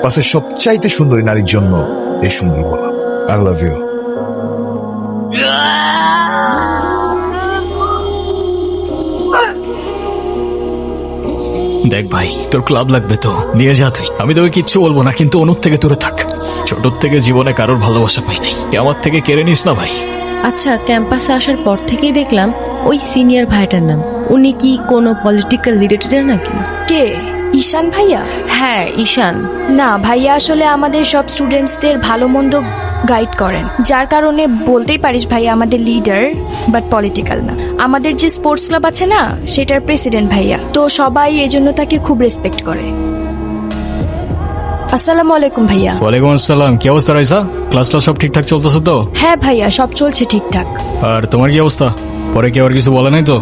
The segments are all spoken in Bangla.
পাশের সবচাইতে সুন্দরী নারীর জন্য এই সুন্দর গোলাপ। I love you. দেখ ভাই, তোর ক্লাব লাগবে তো নিয়ে যা তুই। আমি তোকে কিচ্ছু বলবো না, কিন্তু অনুর থেকে দূরে থাক। ছোট থেকে জীবনে কারোর ভালোবাসা পাই নাই, আমার থেকে কেড়ে নিস না ভাই। আচ্ছা, ক্যাম্পাসে আসার পর থেকেই দেখলাম ওই সিনিয়র ভাইটার নাম। উনি কি কোনো পলিটিক্যাল রিলেটেড নাকি? কে? ঈশান ভাইয়া? হ্যাঁ, ঈশান। না ভাইয়া, আসলে আমাদের সব স্টুডেন্টসদের ভালো মন্দ গাইড করেন, যার কারণে বলতেই পারিস ভাইয়া আমাদের লিডার, বাট পলিটিক্যাল না। আমাদের যে স্পোর্টস ক্লাব আছে না, সেটার প্রেসিডেন্ট ভাইয়া, তো সবাই এজন্য তাকে খুব রেসপেক্ট করে। আসসালামু আলাইকুম ভাইয়া। ওয়ালাইকুম আসসালাম। কি অবস্থা রাইসা? ক্লাস সব ঠিকঠাক চলতেছে তো? হ্যাঁ ভাইয়া, সব চলছে ঠিকঠাক। আর তোমার কি অবস্থা? পরে কেউ আর কিছু বলে নাই তো?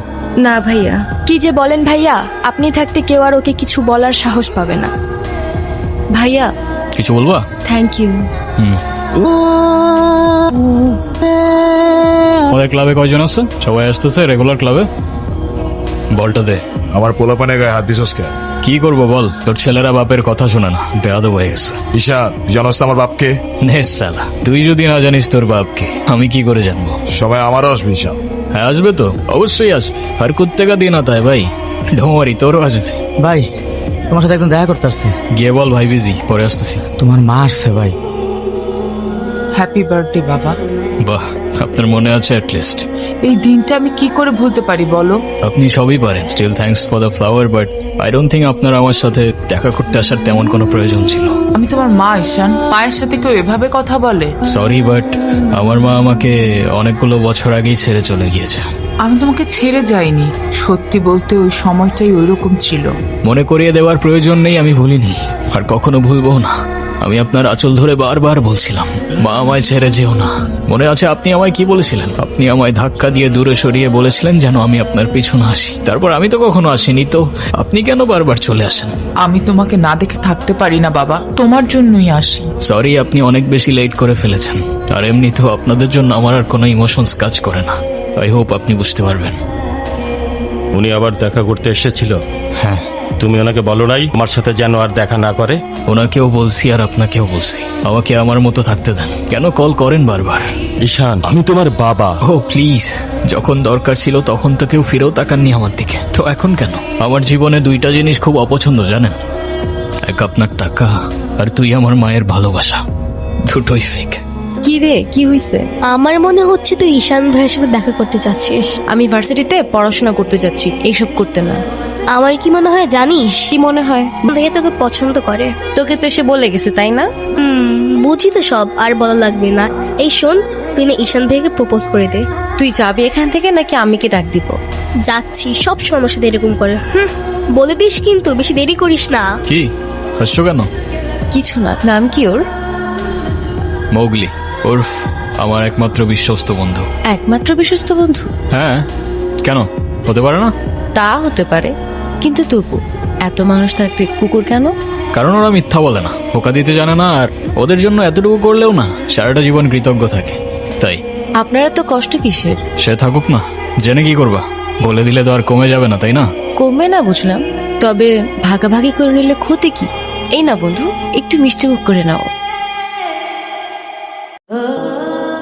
না ভাইয়া। কি যে বলেন ভাইয়া, আপনি থাকতে কেউ আর ওকে কিছু বলার সাহস পাবে না। ভাইয়া কিছু বলবা? Thank you. আমাদের ক্লাবে কয়জন আছে? সবাই আসতেছে রেগুলার ক্লাবে? বলটা দে। আমার পোলাপানে গায়ে হাত দিছস কেন? কি করবো বল, তোর ছেলেরা বাপের কথা শোনে না, বেয়াদব হয়ে গেছে। ঈশান, তুই জানোস তো আমার বাপকে? নে সালা, তুই যদি না জানিস তোর বাপকে, আমি কি করে জানবো? সবাই আমারও আসবে ঈশান। হ্যাঁ আসবে তো, অবশ্যই আসবে। আর কুত্তেকা দিন আতা है ভাই, ঢোমারি তোরও আসবে। ভাই, তোমার সাথে একদম দেখা করতে আসছে। গিয়ে বল ভাই বিজি, পরে আসতেছি। তোমার মা আসছে ভাই। হ্যাপি বার্থডে বাবা। বাহ, আপনার মনে আছে অ্যাটলিস্ট। এই দিনটা আমি কি করে ভুলতে পারি বলো? আপনি সবই পারেন। Still thanks for the flower, but I don't think আপনার আমার সাথে দেখা করতে আসার তেমন কোনো প্রয়োজন ছিল। আমি তোমার মা ঈশান, মায়ের সাথে কেউ এভাবে কথা বলে? সরি, বাট আমার মা আমাকে অনেকগুলো বছর আগেই ছেড়ে চলে গিয়েছে। আমি তোমাকে ছেড়ে যাইনি, সত্যি বলতে ওই সময়টাই ওইরকম ছিল। মনে করিয়ে দেওয়ার প্রয়োজন নেই, আমি ভুলিনি আর কখনো ভুলবো না। আমি আপনার আঁচল ধরে বারবার বলছিলাম, মা আমায় ছেড়ে যেও না। মনে আছে আপনি আমায় কি বলেছিলেন? আপনি আমায় ধাক্কা দিয়ে দূরে সরিয়ে বলেছিলেন যেন আমি আপনার পিছনে আসি। তারপর আমি তো কখনো আসিনি, তো আপনি কেন বারবার চলে আসেন? আমি তোমাকে না দেখে থাকতে পারি না বাবা, তোমার জন্যই আসি। সরি, আপনি অনেক বেশি লেট করে ফেলেছেন। আর এমনিতেও আপনাদের জন্য আমার আর কোনো ইমোশনস কাজ করে না। আই হোপ আপনি বুঝতে পারবেন। উনি আবার দেখা করতে এসেছিল? হ্যাঁ। তুমি ওনাকে বলো নাই আমার সাথে যেন আর দেখা না করে? ওনাকেও বলছি আর আপনাকেও বলছি, আমাকে আমার মতো থাকতে দেন। কেন কল করেন বারবার? ঈশান, আমি তোমার বাবা। ও প্লিজ, যখন দরকার ছিল তখন তো কেউ ফিরেও তাকাননি আমার দিকে, তো এখন কেন? আমার জীবনে দুইটা জিনিস খুব অপছন্দ জানেন, এক আপনার টাকা আর তুই আমার মায়ের ভালোবাসা। দুটোই ফেক। কি রে, কি হইছে? আমার মনে হচ্ছে তুই ঈশান ভাইয়ের সাথে দেখা করতে চাচ্ছিস। আমি ভার্সিটিতে পড়াশোনা করতে যাচ্ছি, এইসব করতে না। আমার কি মনে হয় জানিস? কি মনে হয়? ভাইয়া তোকে পছন্দ করে। তোকে তো এসে বলে গেছে তাই না? বুঝি তো সব, আর বলা লাগবে না। এই শোন, তুই না ঈশান ভাইকে প্রপোজ করে দে। তুই যাবি এখান থেকে নাকি আমি কি ডাক দিব? যাচ্ছি, সব সময় সাথে এরকম করে। বলে দিস কিন্তু, বেশি দেরি করিস না। কি হাসছো কেন? কিছু না। নাম কি ওর? মৌগলি, ওরফ আমার একমাত্র বিশ্বস্ত বন্ধু। একমাত্র বিশ্বস্ত বন্ধু? হ্যাঁ, কেন হতে পারে না? তা হতে পারে, কিন্তু তবু এত মানুষ থাকতে কুকুর কেন? কারণ ওরা মিথ্যা বলে না, ধোকা দিতে জানে না, আর ওদের জন্য এতটুকু করলেও না সারাটা জীবন কৃতজ্ঞ থাকে। তাই আপনারা তো কষ্ট কিসের? সে থাকুক না, জেনে কি করবা? বলে দিলে তো আর কমে যাবে না, তাই না? কমবে না বুঝলাম, তবে ভাগাভাগি করে নিলে ক্ষতি কি? এই না বন্ধু, একটু মিষ্টি মুখ করে নাও।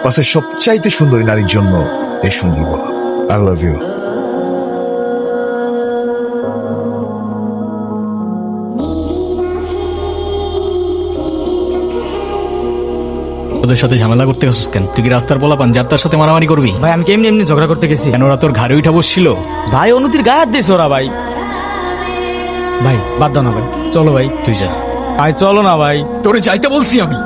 পাশের সবচাইতে সুন্দরী নারীর জন্য এই সুন্দর গোলাপ। I love you. ওদের সাথে ঝামেলা করতে গেছিস কেন? তুই কি রাস্তার পোলাপান যার তার সাথে মারামারি করবি? ভাই, আমি কেমনি এমনি ঝগড়া করতে গেছি। কেন ওরা তোর ঘাড়ে উঠা বসছিল? ভাই, অনুতির গায়ে হাত দিয়েছে ওরা। ভাই ভাই বাদ দাও না ভাই, চলো ভাই। তুই যা ভাই চলো না ভাই। তোরে যাইতে বলছি আমি।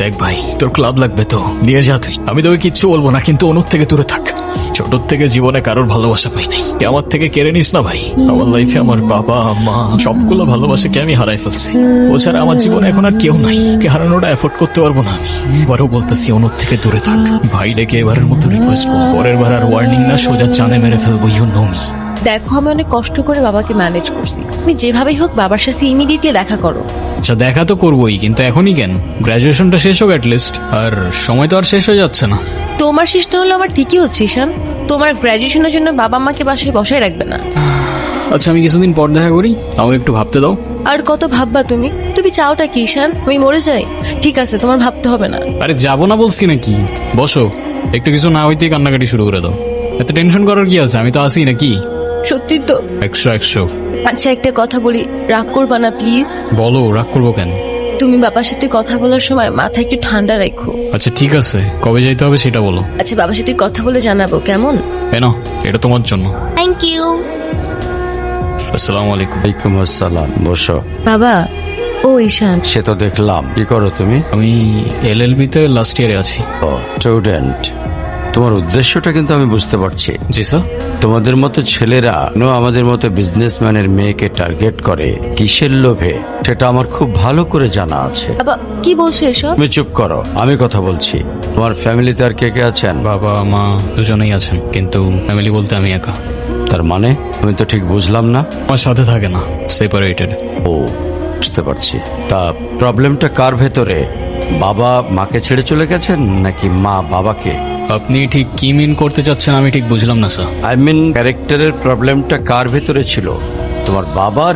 দেখ ভাই, তোর ক্লাব লাগবে তো নিয়ে যা তুই। আমি তোকে কিচ্ছু বলবো না, কিন্তু অনুর থেকে দূরে থাক। ছোট থেকে জীবনে কারোর ভালোবাসা পাই নাই, আমার থেকে কেড়ে নিস না ভাই। আমার লাইফে আমার বাবা মা সবগুলো ভালোবাসাকে আমি হারাই ফেলছি। ও ছাড়া আমার জীবনে এখন আর কেউ নাই, কে হারানোটা এফোর্ড করতে পারবো না আমি। এবারও বলতেছি অনুর থেকে দূরে থাক। ভাই ডেকে এবারের মতো রিকোয়েস্ট করবো, পরের বার আর ওয়ার্নিং না, সোজা জানে মেরে ফেলবো। You know me. দেখো আমি অনেক কষ্ট করে বাবাকে ম্যানেজ করছি, তুমি যেভাবেই হোক বাবার সাথে ইমিডিয়েটলি দেখা করো। আচ্ছা দেখা তো করবোই, কিন্তু এখনই কেন? গ্র্যাজুয়েশনটা শেষ হোক অ্যাটলিস্ট, আর সময় তো আর শেষ হয়ে যাচ্ছে না। তোমার শেষটা হলো আমার ঠিকই হচ্ছে ঈশান, তোমার গ্র্যাজুয়েশনের জন্য বাবা মাকে বাসায় বসায় রাখবে না। আচ্ছা আমি কিছুদিন পর দেখা করি, তাও একটু ভাবতে দাও। আর কত ভাববা তুমি? তুমি চাওটা কি ঈশান, আমি মরে যাই? ঠিক আছে, তোমার ভাবতে হবে না। আরে যাবো না বলছি নাকি, বসো। একটু কিছু না হইতেই কান্নাকাটি শুরু করে দাও। এত টেনশন করার কি আছে, আমি তো আসি নাকি। সত্যি তো? 100 আচ্ছা একটা কথা বলি, রাগ করবা না প্লিজ? বলো, রাগ করবো কেন? তুমি বাবার সাথে কথা বলার সময় মাথা একটু ঠান্ডা রাখো। আচ্ছা ঠিক আছে, কবে যাইতে হবে সেটা বলো। আচ্ছা বাবার সাথে কথা বলে জানাবো, কেমন? নাও এটা তোমার জন্য। Thank you. আসসালামু আলাইকুম। ওয়ালাইকুম আসসালাম, বসো। বাবা, ও ঈশান। সে তো দেখলাম। কি করো তুমি? আমি LLB তে লাস্ট ইয়ারে আছি। ও স্টুডেন্ট। তোমার উদ্দেশ্যটা কিন্তু আমি বুঝতে পারছি। জি স্যার। তোমাদের মতো ছেলেরা আমাদের মতো বিজনেসম্যানের মেয়েকে টার্গেট করে কিসের লোভে, সেটা আমার খুব ভালো করে জানা আছে। বাবা কি বলছো এসব? তুমি চুপ করো, আমি কথা বলছি। তোমার ফ্যামিলিতে আর কে কে আছেন? বাবা মা দুজনেই আছেন, কিন্তু ফ্যামিলি বলতে আমি একা। তার মানে আমি তো ঠিক বুঝলাম না। আমার সাথে থাকে না, সেপারেটেড। ও বুঝতে পারছি। তা প্রবলেমটা কার ভেতরে? বাবা মাকে ছেড়ে চলে গেছেন নাকি মা বাবাকে? আপনি ঠিক কি মিন করতে চাচ্ছেন আমি ঠিক বুঝলাম না স্যার। আই মিন ক্যারেক্টারের প্রবলেমটা কার ভেতরে ছিল, তোমার বাবার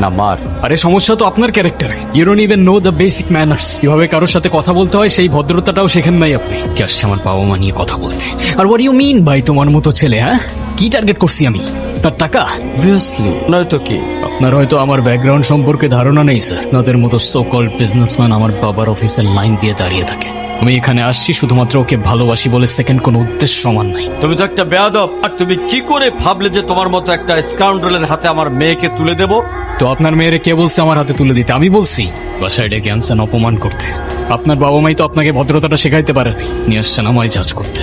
না মার? আরে সমস্যা তো আপনার ক্যারেক্টারে। You don't even know the basic manners, কিভাবে কারোর সাথে কথা বলতে হয় সেই ভদ্রতাটাও শেখেন নাই আপনি। কি আসছে আমার বাবা মা নিয়ে কথা বলতে? আর হোয়াট ইউ মিন ভাই তোমার মতো ছেলে? হ্যাঁ কি টার্গেট করছি আমি? আপনার টাকা? অবভিয়াসলি, নয়তো কি? আপনার হয়তো আমার ব্যাকগ্রাউন্ড সম্পর্কে ধারণা নেই স্যার। আপনাদের মতো সো কল্ড বিজনেসম্যান আমার বাবার অফিসের লাইন দিয়ে দাঁড়িয়ে থাকে। আমি এখানে আসছি শুধুমাত্র ওকে ভালোবাসি বলে, সেকেন্ড কোনো উদ্দেশ্য সমান নাই। তুমি তো একটা বেয়াদব। আর তুমি কি করে ভাবলে যে তোমার মতো একটা স্কাউন্ডারের হাতে আমার মেয়েকে তুলে দেব? তো আপনার মেয়েরে কে বলছে আমার হাতে তুলে দিতে? আমি বলছি? বাসায় ডেকে আনছেন অপমান করতে। আপনার বাবা মাই তো আপনাকে ভদ্রতাটা শেখাইতে পারেনি, নিয়ে আসছেন আমায় জাজ করতে।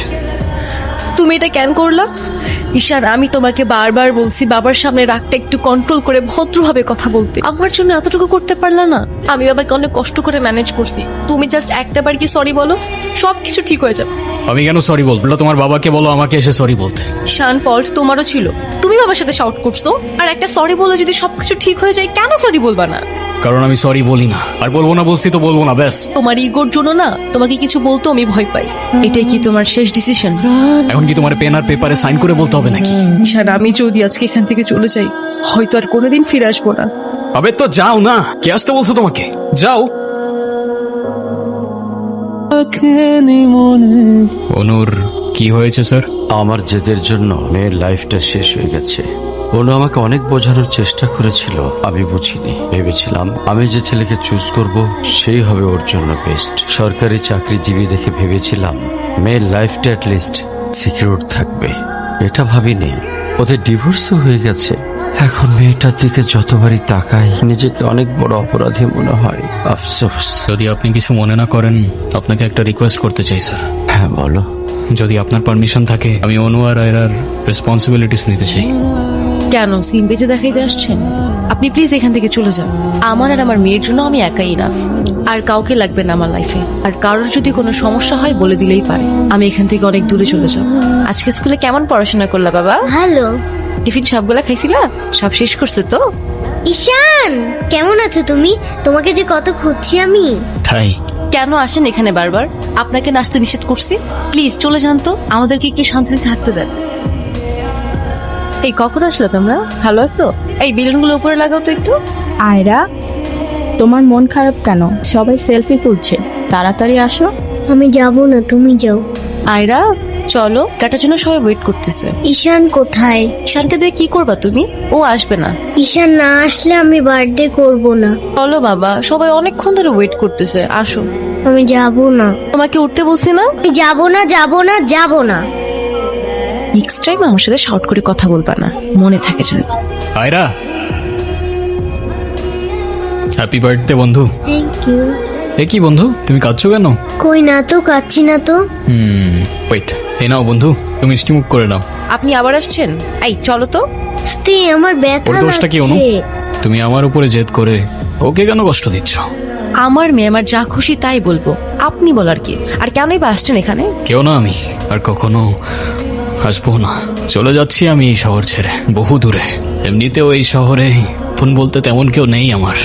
তুমি এটা কেন করলা? ঈশান আমি তোমাকে বারবার বলছি বাবার সামনে রাগটা একটু কন্ট্রোল করে ভদ্রভাবে কথা বলতে, আমার জন্য এতটুকু করতে পারলা না? আমি বাবাকে অনেক কষ্ট করে ম্যানেজ করছি, তুমি জাস্ট একটাবার কি সরি বলো, সবকিছু ঠিক হয়ে যাবে। আমি কেন সরি বলবো? তোমার বাবাকে বলো আমাকে এসে সরি বলতে। ঈশান ফল্ট তোমারও ছিল, তুমি বাবার সাথে শাউট করছো। আর একটা সরি বলে যদি সবকিছু ঠিক হয়ে যায়, কেন সরি বলবা না? কারণ আমি সরি বলি না, আর বলবো না বলছি তো বলবো না, ব্যাস। তোমার ইগোর জন্য না তোমাকে কিছু বলতো আমি ভয় পাই। এটাই কি তোমার শেষ ডিসিশন? এখন কি তোমার পেন আর পেপারে সাইন করে বলতে হবে নাকি? ঈশান আমি যদি আজকে এখান থেকে চলে যাই, হয়তো আর কোনোদিন ফিরে আসবো না। আবে তো যাও না, কে আসতে বলছো তোমাকে? যাও। অনুর কি হয়েছে স্যার? আমার জেদের জন্য মেয়ের লাইফটা শেষ হয়ে গেছে। অনু আমাকে অনেক বোঝানোর চেষ্টা করেছিল, আমি বুঝিনি। ভেবেছিলাম আমি যে ছেলেকে চুজ করব সেই হবে ওর জন্য বেস্ট। সরকারি চাকরিজীবী দেখে ভেবেছিলাম মেয়ের লাইফটা অ্যাটলিস্ট সিকিউর থাকবে। এটা ভাবিনি ওদের ডিভোর্সও হয়ে গেছে। এখন মেয়েটার দিকে যতবারই তাকাই নিজেকে অনেক বড় অপরাধী মনে হয়। আফসোস। যদি আপনি কিছু মনে না করেন, আপনাকে একটা রিকোয়েস্ট করতে চাই স্যার। হ্যাঁ বলো। যদি আপনার পারমিশন থাকে, আমি অনু আর আয়রার রেসপন্সিবিলিটিস নিতে চাই। কেন সিম বেঁচে দেখাইতে আসছেন? আপনি প্লিজ এখান থেকে চলে যান। আমার আর আমার মেয়ের জন্য আমি একাই ইনাফ, আর কাউকে লাগবে না আমার লাইফে। আর কারোর যদি কোনো সমস্যা হয় বলে দিলেই পারে। আমি এখান থেকে অনেক দূরে চলে যাব। আজকে স্কুলে কেমন পড়াশোনা করলা বাবা? হ্যালো টিফিন সবগুলা খাইছিলা? সব শেষ করছে তো? ঈশান, কেমন আছো তুমি? তোমাকে যে কত খুঁজছি আমি। তাই কেন আসেন এখানে বারবার? আপনাকে নাচতে নিষেধ করছি? প্লিজ চলে যান তো, আমাদেরকে একটু শান্তিতে থাকতে দেন। এই কখন আসলে তোমরা? ভালো আছো? এই বেলুনগুলো উপরে লাগাও তো একটু। আয়রা, তোমার মন খারাপ কেন? সবাই সেলফি তুলছে, তাড়াতাড়ি আসো। আমি যাব না, তুমি যাও। আয়রা চলো, কাটার জন্য সবাই ওয়েট করতেছে। ঈশান কোথায়? ঈশানকে দিয়ে কি করবা তুমি? ও আসবে না। ঈশান না আসলে আমি বার্থডে করব না। চলো বাবা, সবাই অনেকক্ষণ ধরে ওয়েট করতেছে, আসো। আমি যাব না। তোমাকে উঠতে বলছি না? আমি যাব না, যাব না, যাব না। নেক্সট টাইম আমার সাথে শর্ট করে কথা বলবা না, মনে থাকে যেন। আয়রা, হ্যাপি বার্থডে বন্ধু। Thank you. এ কি বন্ধু, তুমি কাঁদছো কেন? কই না তো, কাচ্ছি না তো। ওয়েট, এই নাও বন্ধু, তুমি মিষ্টি মুখ করে নাও। আপনি আবার আসছেন? এই চলো তো। স্তে আমার ব্যথা ওর দোষটা কি অনু? লাগছে। তুমি আমার উপরে জেদ করে ওকে কেন কষ্ট দিচ্ছ? আমার মেয়ে, আমার যা খুশি তাই বলবো, আপনি বলার কি? আর কেনই বা আসছেন এখানে? কেউ না আমি, আর কখনো আসবো না, চলে যাচ্ছি আমি এই শহর ছেড়ে বহু দূরে। এমনিতেও এই শহরে ফোন বলতে তেমন কেউ নেই আমার।